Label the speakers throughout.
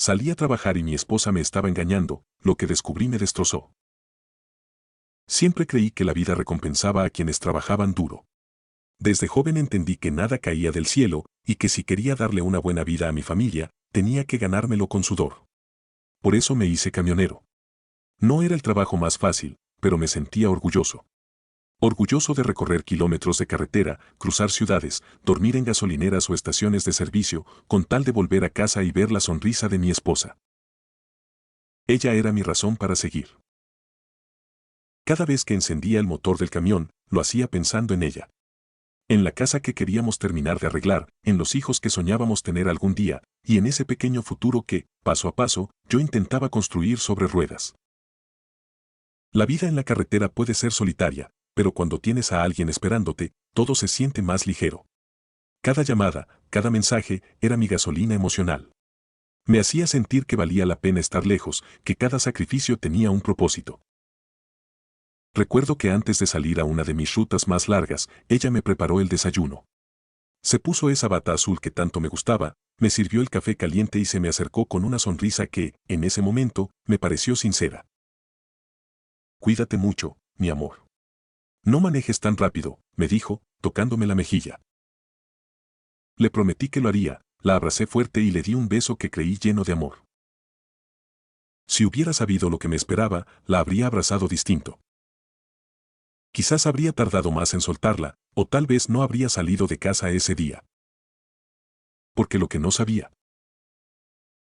Speaker 1: Salí a trabajar y mi esposa me estaba engañando, lo que descubrí me destrozó. Siempre creí que la vida recompensaba a quienes trabajaban duro. Desde joven entendí que nada caía del cielo y que si quería darle una buena vida a mi familia, tenía que ganármelo con sudor. Por eso me hice camionero. No era el trabajo más fácil, pero me sentía orgulloso. Orgulloso de recorrer kilómetros de carretera, cruzar ciudades, dormir en gasolineras o estaciones de servicio, con tal de volver a casa y ver la sonrisa de mi esposa. Ella era mi razón para seguir. Cada vez que encendía el motor del camión, lo hacía pensando en ella. En la casa que queríamos terminar de arreglar, en los hijos que soñábamos tener algún día, y en ese pequeño futuro que, paso a paso, yo intentaba construir sobre ruedas. La vida en la carretera puede ser solitaria, pero cuando tienes a alguien esperándote, todo se siente más ligero. Cada llamada, cada mensaje, era mi gasolina emocional. Me hacía sentir que valía la pena estar lejos, que cada sacrificio tenía un propósito. Recuerdo que antes de salir a una de mis rutas más largas, ella me preparó el desayuno. Se puso esa bata azul que tanto me gustaba, me sirvió el café caliente y se me acercó con una sonrisa que, en ese momento, me pareció sincera. Cuídate mucho, mi amor. No manejes tan rápido, me dijo, tocándome la mejilla. Le prometí que lo haría, la abracé fuerte y le di un beso que creí lleno de amor. Si hubiera sabido lo que me esperaba, la habría abrazado distinto. Quizás habría tardado más en soltarla, o tal vez no habría salido de casa ese día. Porque lo que no sabía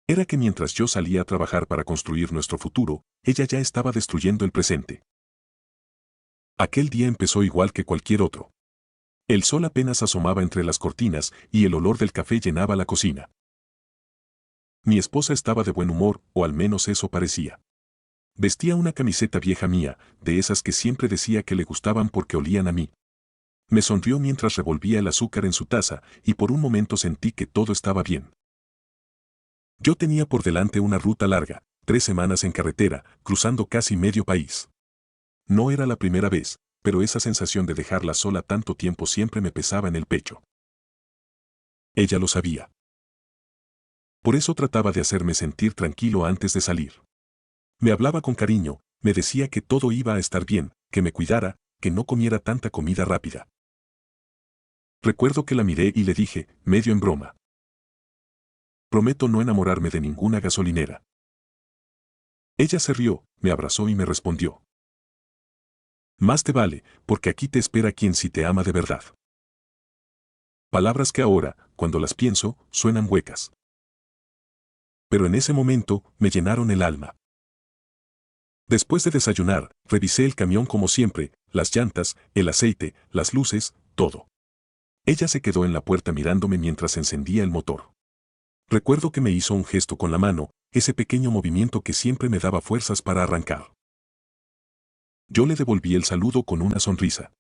Speaker 1: era que mientras yo salía a trabajar para construir nuestro futuro, ella ya estaba destruyendo el presente. Aquel día empezó igual que cualquier otro. El sol apenas asomaba entre las cortinas y el olor del café llenaba la cocina. Mi esposa estaba de buen humor, o al menos eso parecía. Vestía una camiseta vieja mía, de esas que siempre decía que le gustaban porque olían a mí. Me sonrió mientras revolvía el azúcar en su taza y por un momento sentí que todo estaba bien. Yo tenía por delante una ruta larga, 3 semanas en carretera, cruzando casi medio país. No era la primera vez, pero esa sensación de dejarla sola tanto tiempo siempre me pesaba en el pecho. Ella lo sabía. Por eso trataba de hacerme sentir tranquilo antes de salir. Me hablaba con cariño, me decía que todo iba a estar bien, que me cuidara, que no comiera tanta comida rápida. Recuerdo que la miré y le dije, medio en broma: prometo no enamorarme de ninguna gasolinera. Ella se rió, me abrazó y me respondió: más te vale, porque aquí te espera quien sí te ama de verdad. Palabras que ahora, cuando las pienso, suenan huecas. Pero en ese momento, me llenaron el alma. Después de desayunar, revisé el camión como siempre, las llantas, el aceite, las luces, todo. Ella se quedó en la puerta mirándome mientras encendía el motor. Recuerdo que me hizo un gesto con la mano, ese pequeño movimiento que siempre me daba fuerzas para arrancar. Yo le devolví el saludo con una sonrisa.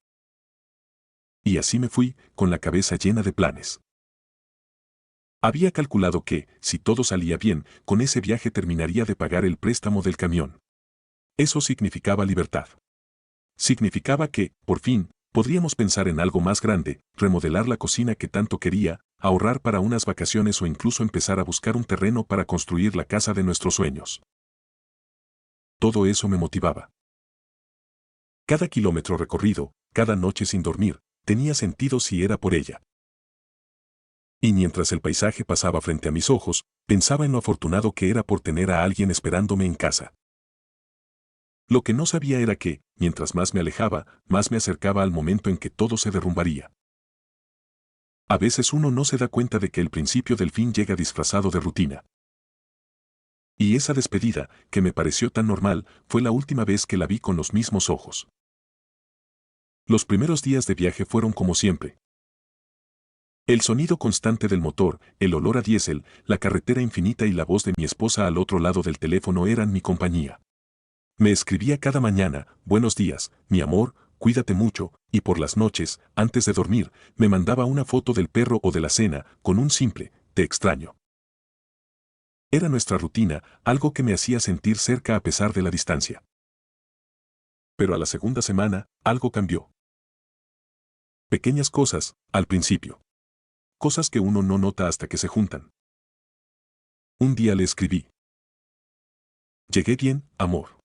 Speaker 1: Y así me fui, con la cabeza llena de planes. Había calculado que, si todo salía bien, con ese viaje terminaría de pagar el préstamo del camión. Eso significaba libertad. Significaba que, por fin, podríamos pensar en algo más grande, remodelar la cocina que tanto quería, ahorrar para unas vacaciones o incluso empezar a buscar un terreno para construir la casa de nuestros sueños. Todo eso me motivaba. Cada kilómetro recorrido, cada noche sin dormir, tenía sentido si era por ella. Y mientras el paisaje pasaba frente a mis ojos, pensaba en lo afortunado que era por tener a alguien esperándome en casa. Lo que no sabía era que, mientras más me alejaba, más me acercaba al momento en que todo se derrumbaría. A veces uno no se da cuenta de que el principio del fin llega disfrazado de rutina. Y esa despedida, que me pareció tan normal, fue la última vez que la vi con los mismos ojos. Los primeros días de viaje fueron como siempre. El sonido constante del motor, el olor a diésel, la carretera infinita y la voz de mi esposa al otro lado del teléfono eran mi compañía. Me escribía cada mañana: buenos días, mi amor, cuídate mucho, y por las noches, antes de dormir, me mandaba una foto del perro o de la cena, con un simple, te extraño. Era nuestra rutina, algo que me hacía sentir cerca a pesar de la distancia. Pero a la segunda semana, algo cambió. Pequeñas cosas, al principio. Cosas que uno no nota hasta que se juntan. Un día le escribí. Llegué bien, amor.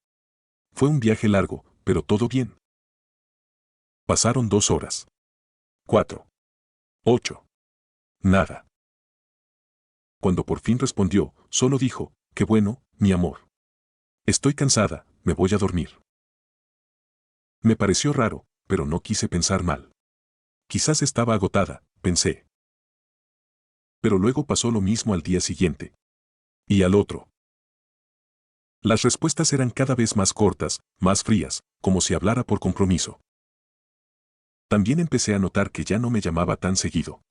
Speaker 1: Fue un viaje largo, pero todo bien. Pasaron 2 horas. 4. 8. Nada. Cuando por fin respondió, solo dijo, qué bueno, mi amor. Estoy cansada, me voy a dormir. Me pareció raro, pero no quise pensar mal. Quizás estaba agotada, pensé. Pero luego pasó lo mismo al día siguiente. Y al otro. Las respuestas eran cada vez más cortas, más frías, como si hablara por compromiso. También empecé a notar que ya no me llamaba tan seguido.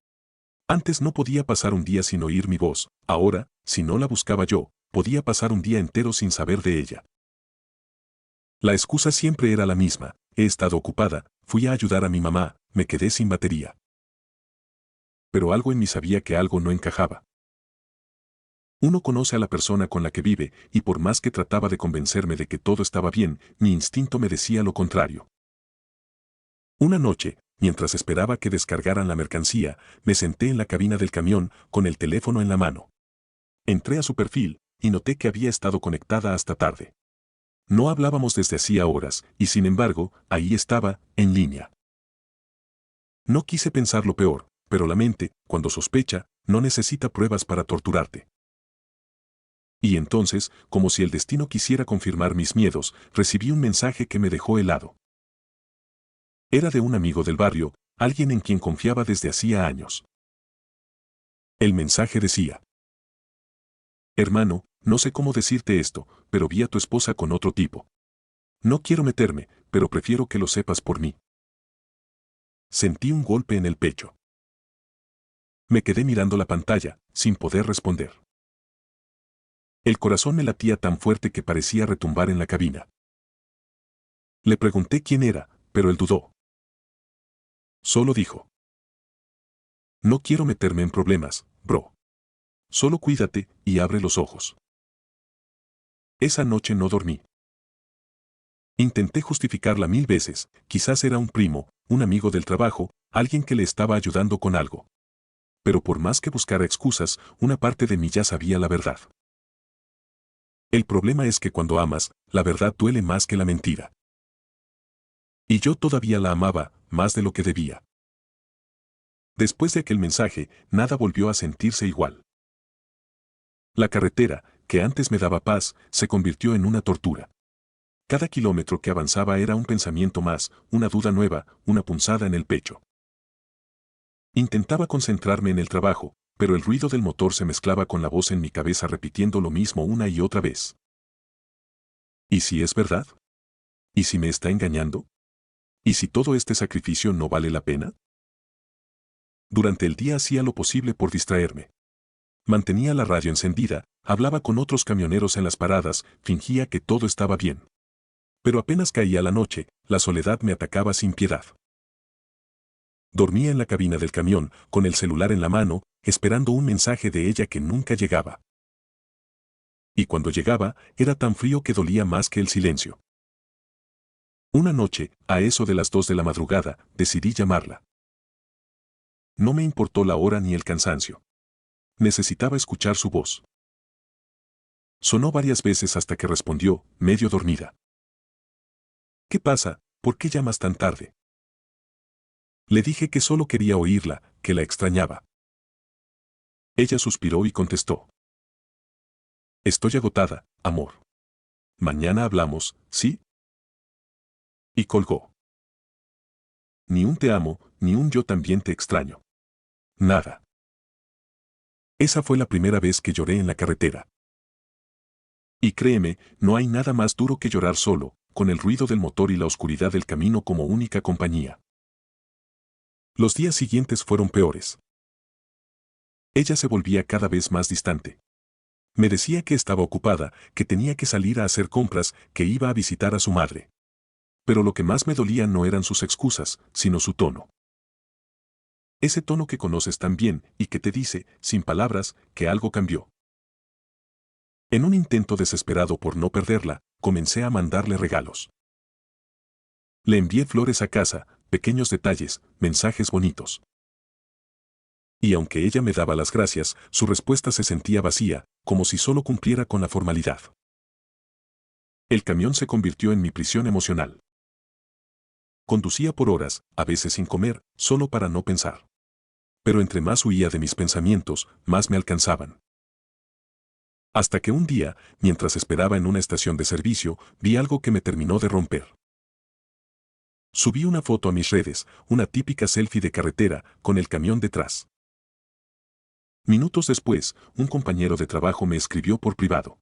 Speaker 1: Antes no podía pasar un día sin oír mi voz, ahora, si no la buscaba yo, podía pasar un día entero sin saber de ella. La excusa siempre era la misma, he estado ocupada, fui a ayudar a mi mamá, me quedé sin batería. Pero algo en mí sabía que algo no encajaba. Uno conoce a la persona con la que vive, y por más que trataba de convencerme de que todo estaba bien, mi instinto me decía lo contrario. Una noche, mientras esperaba que descargaran la mercancía, me senté en la cabina del camión, con el teléfono en la mano. Entré a su perfil, y noté que había estado conectada hasta tarde. No hablábamos desde hacía horas, y sin embargo, ahí estaba, en línea. No quise pensar lo peor, pero la mente, cuando sospecha, no necesita pruebas para torturarte. Y entonces, como si el destino quisiera confirmar mis miedos, recibí un mensaje que me dejó helado. Era de un amigo del barrio, alguien en quien confiaba desde hacía años. El mensaje decía: hermano, no sé cómo decirte esto, pero vi a tu esposa con otro tipo. No quiero meterme, pero prefiero que lo sepas por mí. Sentí un golpe en el pecho. Me quedé mirando la pantalla, sin poder responder. El corazón me latía tan fuerte que parecía retumbar en la cabina. Le pregunté quién era, pero él dudó. Solo dijo: no quiero meterme en problemas, bro. Solo cuídate y abre los ojos. Esa noche no dormí. Intenté justificarla 1000 veces, quizás era un primo, un amigo del trabajo, alguien que le estaba ayudando con algo. Pero por más que buscara excusas, una parte de mí ya sabía la verdad. El problema es que cuando amas, la verdad duele más que la mentira. Y yo todavía la amaba, más de lo que debía. Después de aquel mensaje, nada volvió a sentirse igual. La carretera, que antes me daba paz, se convirtió en una tortura. Cada kilómetro que avanzaba era un pensamiento más, una duda nueva, una punzada en el pecho. Intentaba concentrarme en el trabajo, pero el ruido del motor se mezclaba con la voz en mi cabeza repitiendo lo mismo una y otra vez. ¿Y si es verdad? ¿Y si me está engañando? ¿Y si todo este sacrificio no vale la pena? Durante el día hacía lo posible por distraerme. Mantenía la radio encendida, hablaba con otros camioneros en las paradas, fingía que todo estaba bien. Pero apenas caía la noche, la soledad me atacaba sin piedad. Dormía en la cabina del camión, con el celular en la mano, esperando un mensaje de ella que nunca llegaba. Y cuando llegaba, era tan frío que dolía más que el silencio. Una noche, a eso de las 2 de la madrugada, decidí llamarla. No me importó la hora ni el cansancio. Necesitaba escuchar su voz. Sonó varias veces hasta que respondió, medio dormida. ¿Qué pasa? ¿Por qué llamas tan tarde? Le dije que solo quería oírla, que la extrañaba. Ella suspiró y contestó: estoy agotada, amor. Mañana hablamos, ¿sí? Y colgó. Ni un te amo, ni un yo también te extraño. Nada. Esa fue la primera vez que lloré en la carretera. Y créeme, no hay nada más duro que llorar solo, con el ruido del motor y la oscuridad del camino como única compañía. Los días siguientes fueron peores. Ella se volvía cada vez más distante. Me decía que estaba ocupada, que tenía que salir a hacer compras, que iba a visitar a su madre. Pero lo que más me dolía no eran sus excusas, sino su tono. Ese tono que conoces tan bien y que te dice, sin palabras, que algo cambió. En un intento desesperado por no perderla, comencé a mandarle regalos. Le envié flores a casa, pequeños detalles, mensajes bonitos. Y aunque ella me daba las gracias, su respuesta se sentía vacía, como si solo cumpliera con la formalidad. El camión se convirtió en mi prisión emocional. Conducía por horas, a veces sin comer, solo para no pensar. Pero entre más huía de mis pensamientos, más me alcanzaban. Hasta que un día, mientras esperaba en una estación de servicio, vi algo que me terminó de romper. Subí una foto a mis redes, una típica selfie de carretera, con el camión detrás. Minutos después, un compañero de trabajo me escribió por privado.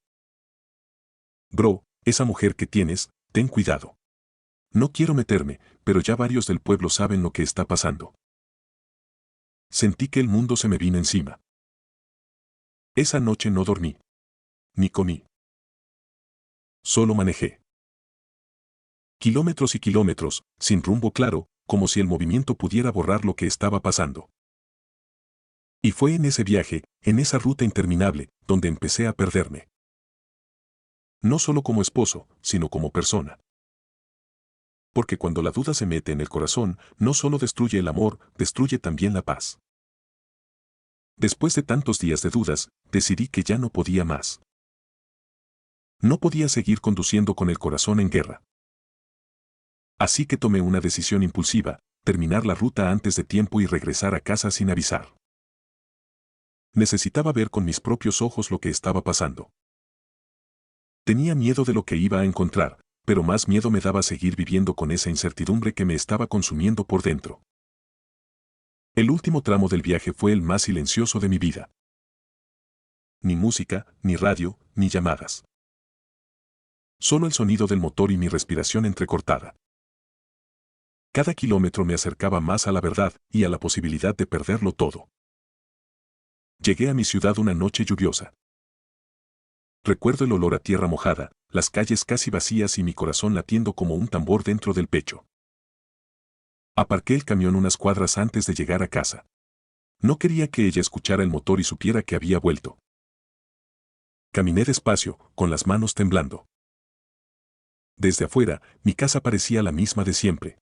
Speaker 1: Bro, esa mujer que tienes, ten cuidado. No quiero meterme, pero ya varios del pueblo saben lo que está pasando. Sentí que el mundo se me vino encima. Esa noche no dormí. Ni comí. Solo manejé. Kilómetros y kilómetros, sin rumbo claro, como si el movimiento pudiera borrar lo que estaba pasando. Y fue en ese viaje, en esa ruta interminable, donde empecé a perderme. No solo como esposo, sino como persona. Porque cuando la duda se mete en el corazón, no solo destruye el amor, destruye también la paz. Después de tantos días de dudas, decidí que ya no podía más. No podía seguir conduciendo con el corazón en guerra. Así que tomé una decisión impulsiva, terminar la ruta antes de tiempo y regresar a casa sin avisar. Necesitaba ver con mis propios ojos lo que estaba pasando. Tenía miedo de lo que iba a encontrar, pero más miedo me daba seguir viviendo con esa incertidumbre que me estaba consumiendo por dentro. El último tramo del viaje fue el más silencioso de mi vida. Ni música, ni radio, ni llamadas. Solo el sonido del motor y mi respiración entrecortada. Cada kilómetro me acercaba más a la verdad y a la posibilidad de perderlo todo. Llegué a mi ciudad una noche lluviosa. Recuerdo el olor a tierra mojada, las calles casi vacías y mi corazón latiendo como un tambor dentro del pecho. Aparqué el camión unas cuadras antes de llegar a casa. No quería que ella escuchara el motor y supiera que había vuelto. Caminé despacio, con las manos temblando. Desde afuera, mi casa parecía la misma de siempre.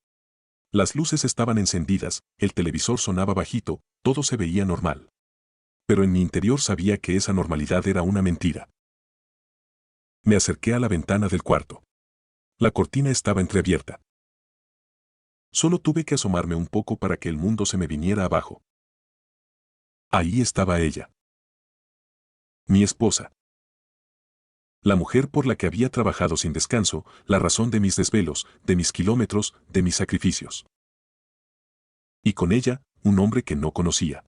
Speaker 1: Las luces estaban encendidas, el televisor sonaba bajito, todo se veía normal. Pero en mi interior sabía que esa normalidad era una mentira. Me acerqué a la ventana del cuarto. La cortina estaba entreabierta. Solo tuve que asomarme un poco para que el mundo se me viniera abajo. Ahí estaba ella. Mi esposa. La mujer por la que había trabajado sin descanso, la razón de mis desvelos, de mis kilómetros, de mis sacrificios. Y con ella, un hombre que no conocía.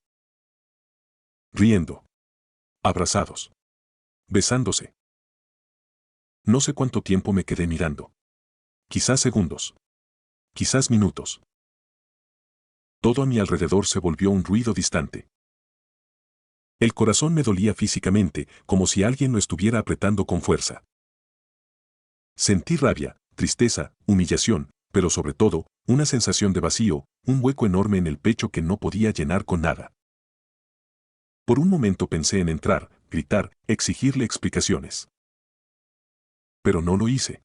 Speaker 1: Riendo. Abrazados. Besándose. No sé cuánto tiempo me quedé mirando. Quizás segundos. Quizás minutos. Todo a mi alrededor se volvió un ruido distante. El corazón me dolía físicamente, como si alguien lo estuviera apretando con fuerza. Sentí rabia, tristeza, humillación, pero sobre todo, una sensación de vacío, un hueco enorme en el pecho que no podía llenar con nada. Por un momento pensé en entrar, gritar, exigirle explicaciones. Pero no lo hice.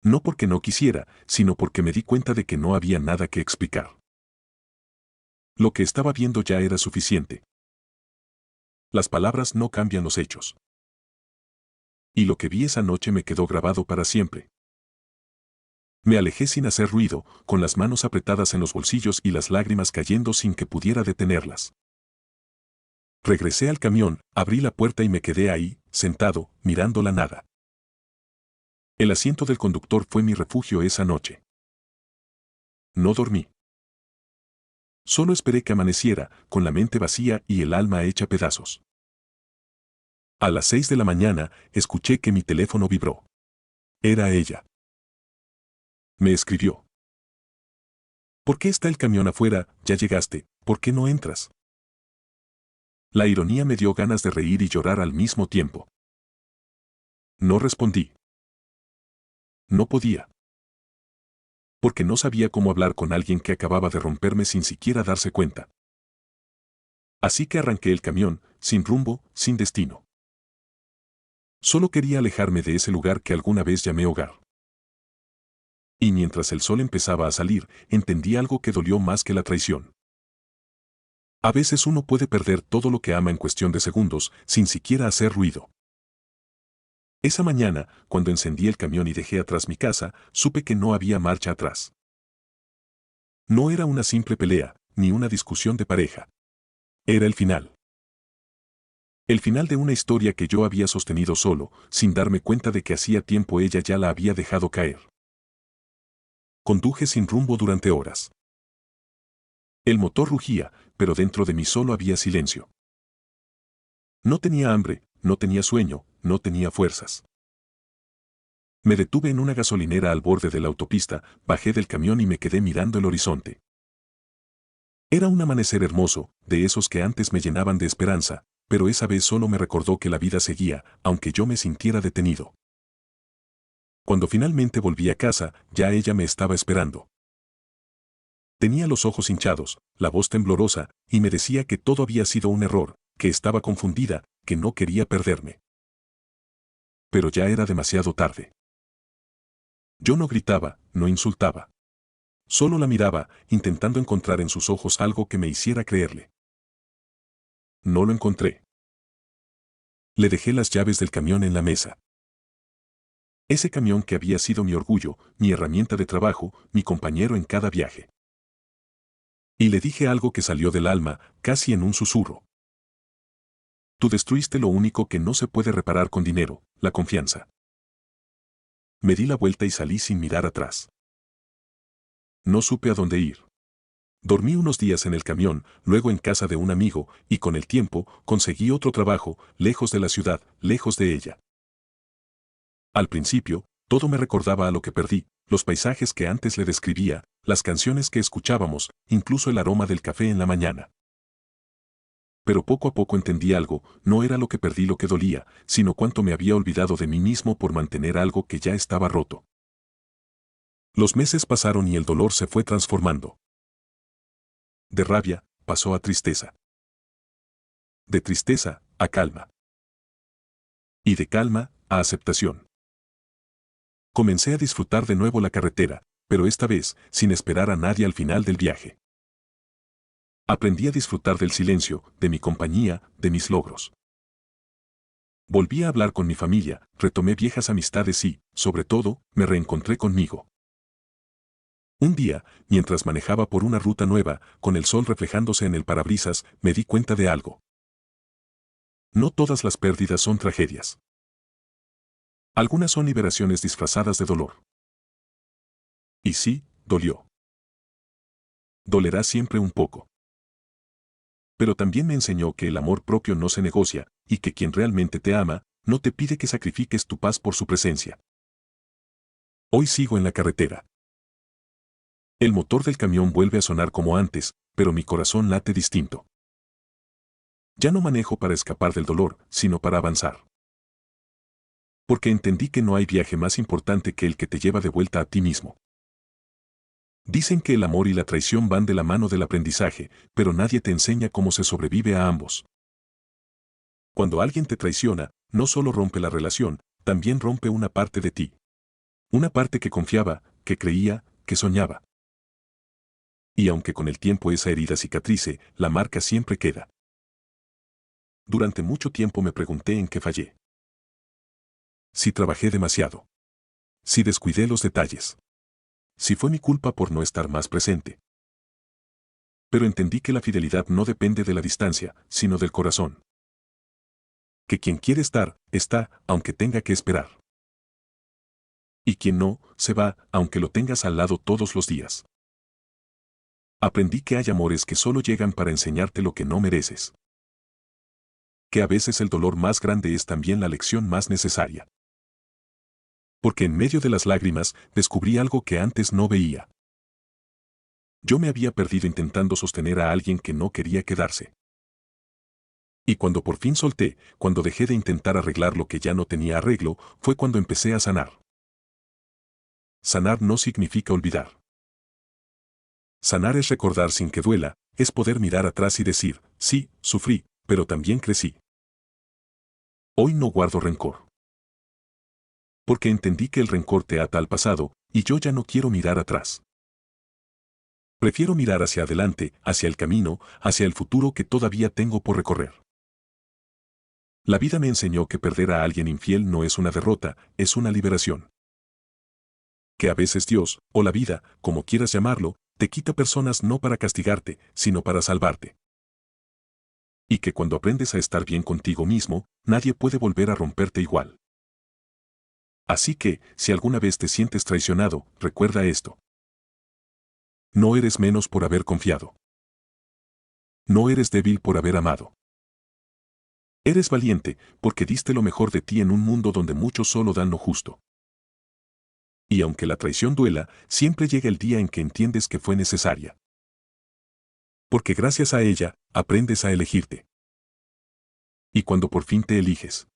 Speaker 1: No porque no quisiera, sino porque me di cuenta de que no había nada que explicar. Lo que estaba viendo ya era suficiente. Las palabras no cambian los hechos. Y lo que vi esa noche me quedó grabado para siempre. Me alejé sin hacer ruido, con las manos apretadas en los bolsillos y las lágrimas cayendo sin que pudiera detenerlas. Regresé al camión, abrí la puerta y me quedé ahí, sentado, mirando la nada. El asiento del conductor fue mi refugio esa noche. No dormí. Solo esperé que amaneciera, con la mente vacía y el alma hecha pedazos. A las 6 de la mañana, escuché que mi teléfono vibró. Era ella. Me escribió. ¿Por qué está el camión afuera? Ya llegaste, ¿por qué no entras? La ironía me dio ganas de reír y llorar al mismo tiempo. No respondí. No podía. Porque no sabía cómo hablar con alguien que acababa de romperme sin siquiera darse cuenta. Así que arranqué el camión, sin rumbo, sin destino. Solo quería alejarme de ese lugar que alguna vez llamé hogar. Y mientras el sol empezaba a salir, entendí algo que dolió más que la traición. A veces uno puede perder todo lo que ama en cuestión de segundos, sin siquiera hacer ruido. Esa mañana, cuando encendí el camión y dejé atrás mi casa, supe que no había marcha atrás. No era una simple pelea, ni una discusión de pareja. Era el final. El final de una historia que yo había sostenido solo, sin darme cuenta de que hacía tiempo ella ya la había dejado caer. Conduje sin rumbo durante horas. El motor rugía, pero dentro de mí solo había silencio. No tenía hambre, no tenía sueño, no tenía fuerzas. Me detuve en una gasolinera al borde de la autopista, bajé del camión y me quedé mirando el horizonte. Era un amanecer hermoso, de esos que antes me llenaban de esperanza, pero esa vez solo me recordó que la vida seguía, aunque yo me sintiera detenido. Cuando finalmente volví a casa, ya ella me estaba esperando. Tenía los ojos hinchados, la voz temblorosa, y me decía que todo había sido un error, que estaba confundida, que no quería perderme. Pero ya era demasiado tarde. Yo no gritaba, no insultaba. Solo la miraba, intentando encontrar en sus ojos algo que me hiciera creerle. No lo encontré. Le dejé las llaves del camión en la mesa. Ese camión que había sido mi orgullo, mi herramienta de trabajo, mi compañero en cada viaje. Y le dije algo que salió del alma, casi en un susurro. Tú destruiste lo único que no se puede reparar con dinero, la confianza. Me di la vuelta y salí sin mirar atrás. No supe a dónde ir. Dormí unos días en el camión, luego en casa de un amigo, y con el tiempo conseguí otro trabajo, lejos de la ciudad, lejos de ella. Al principio, todo me recordaba a lo que perdí, los paisajes que antes le describía, las canciones que escuchábamos, incluso el aroma del café en la mañana. Pero poco a poco entendí algo, no era lo que perdí lo que dolía, sino cuánto me había olvidado de mí mismo por mantener algo que ya estaba roto. Los meses pasaron y el dolor se fue transformando. De rabia, pasó a tristeza. De tristeza, a calma. Y de calma, a aceptación. Comencé a disfrutar de nuevo la carretera, pero esta vez, sin esperar a nadie al final del viaje. Aprendí a disfrutar del silencio, de mi compañía, de mis logros. Volví a hablar con mi familia, retomé viejas amistades y, sobre todo, me reencontré conmigo. Un día, mientras manejaba por una ruta nueva, con el sol reflejándose en el parabrisas, me di cuenta de algo. No todas las pérdidas son tragedias. Algunas son liberaciones disfrazadas de dolor. Y sí, dolió. Dolerá siempre un poco. Pero también me enseñó que el amor propio no se negocia, y que quien realmente te ama, no te pide que sacrifiques tu paz por su presencia. Hoy sigo en la carretera. El motor del camión vuelve a sonar como antes, pero mi corazón late distinto. Ya no manejo para escapar del dolor, sino para avanzar. Porque entendí que no hay viaje más importante que el que te lleva de vuelta a ti mismo. Dicen que el amor y la traición van de la mano del aprendizaje, pero nadie te enseña cómo se sobrevive a ambos. Cuando alguien te traiciona, no solo rompe la relación, también rompe una parte de ti. Una parte que confiaba, que creía, que soñaba. Y aunque con el tiempo esa herida cicatrice, la marca siempre queda. Durante mucho tiempo me pregunté en qué fallé. Si trabajé demasiado. Si descuidé los detalles. Si fue mi culpa por no estar más presente. Pero entendí que la fidelidad no depende de la distancia, sino del corazón. Que quien quiere estar, está, aunque tenga que esperar. Y quien no, se va, aunque lo tengas al lado todos los días. Aprendí que hay amores que solo llegan para enseñarte lo que no mereces. Que a veces el dolor más grande es también la lección más necesaria. Porque en medio de las lágrimas, descubrí algo que antes no veía. Yo me había perdido intentando sostener a alguien que no quería quedarse. Y cuando por fin solté, cuando dejé de intentar arreglar lo que ya no tenía arreglo, fue cuando empecé a sanar. Sanar no significa olvidar. Sanar es recordar sin que duela, es poder mirar atrás y decir, sí, sufrí, pero también crecí. Hoy no guardo rencor. Porque entendí que el rencor te ata al pasado, y yo ya no quiero mirar atrás. Prefiero mirar hacia adelante, hacia el camino, hacia el futuro que todavía tengo por recorrer. La vida me enseñó que perder a alguien infiel no es una derrota, es una liberación. Que a veces Dios, o la vida, como quieras llamarlo, te quita personas no para castigarte, sino para salvarte. Y que cuando aprendes a estar bien contigo mismo, nadie puede volver a romperte igual. Así que, si alguna vez te sientes traicionado, recuerda esto. No eres menos por haber confiado. No eres débil por haber amado. Eres valiente, porque diste lo mejor de ti en un mundo donde muchos solo dan lo justo. Y aunque la traición duela, siempre llega el día en que entiendes que fue necesaria. Porque gracias a ella, aprendes a elegirte. Y cuando por fin te eliges,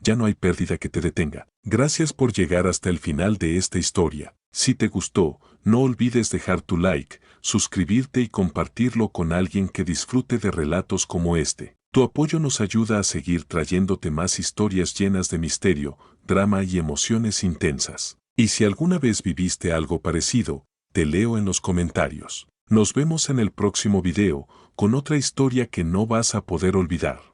Speaker 1: ya no hay pérdida que te detenga. Gracias por llegar hasta el final de esta historia. Si te gustó, no olvides dejar tu like, suscribirte y compartirlo con alguien que disfrute de relatos como este. Tu apoyo nos ayuda a seguir trayéndote más historias llenas de misterio, drama y emociones intensas. Y si alguna vez viviste algo parecido, te leo en los comentarios. Nos vemos en el próximo video, con otra historia que no vas a poder olvidar.